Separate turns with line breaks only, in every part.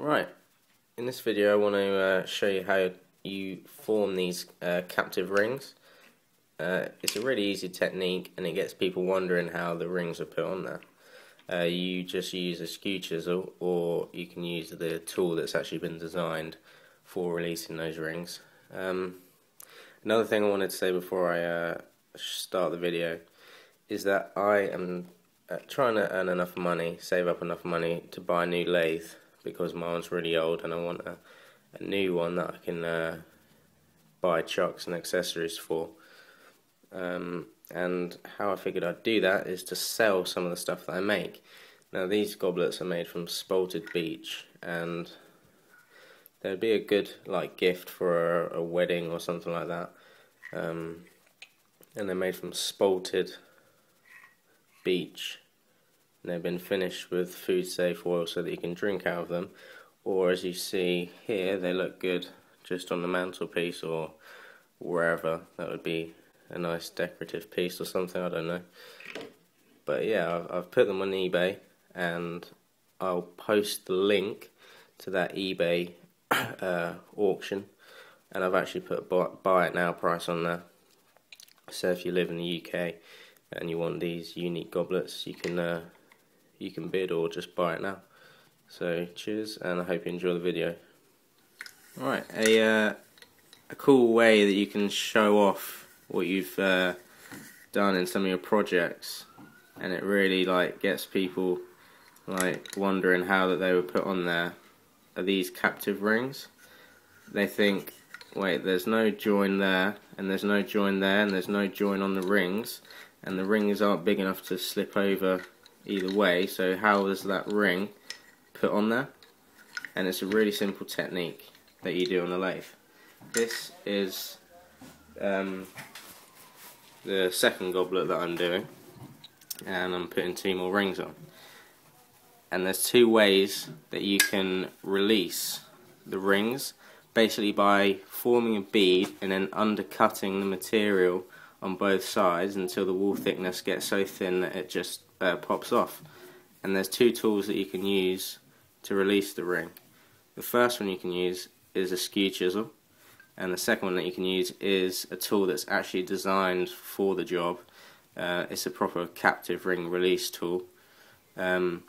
Right, in this video I want to show you how you form these captive rings. It's a really easy technique and it gets people wondering how the rings are put on there. You just use a skew chisel, or you can use the tool that's actually been designed for releasing those rings. Another thing I wanted to say before I start the video is that I am trying to earn enough money, save up enough money to buy a new lathe, because mine's really old and I want a new one that I can buy chocks and accessories for. And how I figured I'd do that is to sell some of the stuff that I make. Now these goblets are made from spalted beech, and they'd be a good gift for a wedding or something like that. And they're made from spalted beech. And they've been finished with food safe oil so that you can drink out of them, or as you see here, they look good just on the mantelpiece or wherever. That would be a nice decorative piece or something, I don't know. But yeah, I've put them on eBay, and I'll post the link to that eBay auction, and I've actually put a buy it now price on there. So if you live in the UK and you want these unique goblets, you can bid or just buy it now. So cheers, and I hope you enjoy the video. Alright, a cool way that you can show off what you've done in some of your projects, and it really gets people wondering how that they were put on there, are these captive rings. They think, wait, there's no join there, and there's no join there, and there's no join on the rings, and the rings aren't big enough to slip over either way, so how is that ring put on there? And it's a really simple technique that you do on the lathe. This is the second goblet that I'm doing, and I'm putting 2 more rings on. And there's 2 ways that you can release the rings, basically by forming a bead and then undercutting the material on both sides until the wall thickness gets so thin that it just pops off. And there's 2 tools that you can use to release the ring. The first one you can use is a skew chisel, and the second one that you can use is a tool that's actually designed for the job. It's a proper captive ring release tool, and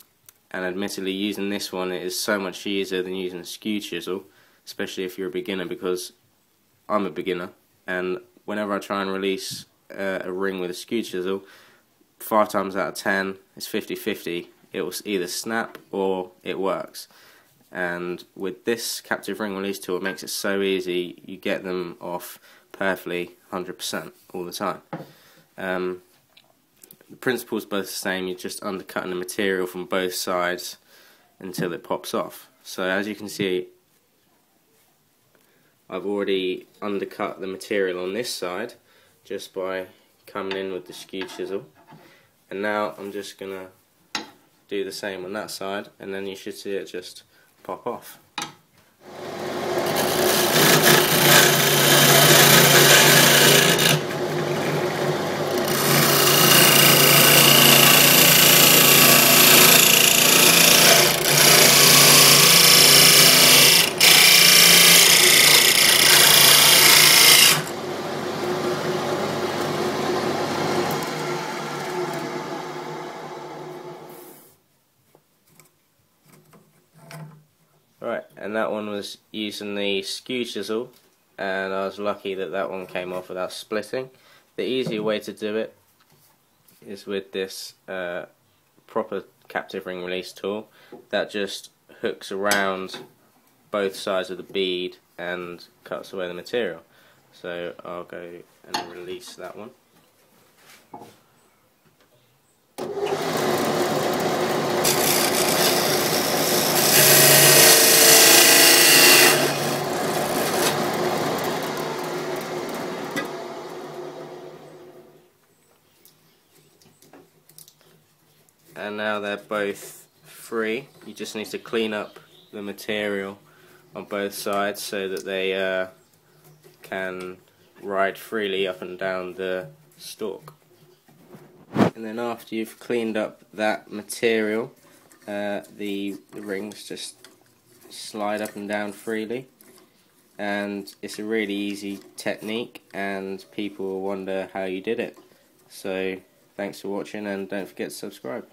admittedly using this one is so much easier than using a skew chisel, especially if you're a beginner, because I'm a beginner, and whenever I try and release a ring with a skew chisel, 5 times out of 10 it's 50-50. It will either snap or it works. And with this captive ring release tool, it makes it so easy. You get them off perfectly 100% all the time. The principle is both the same. You're just undercutting the material from both sides until it pops off. So as you can see, I've already undercut the material on this side just by coming in with the skew chisel, and now I'm just gonna do the same on that side, and then you should see it just pop off. Right, and that one was using the skew chisel, and I was lucky that that one came off without splitting. The easier way to do it is with this proper captive ring release tool that just hooks around both sides of the bead and cuts away the material. So I'll go and release that one. And now they're both free. You just need to clean up the material on both sides so that they can ride freely up and down the stalk. And then after you've cleaned up that material, the rings just slide up and down freely, and it's a really easy technique and people will wonder how you did it. So thanks for watching and don't forget to subscribe.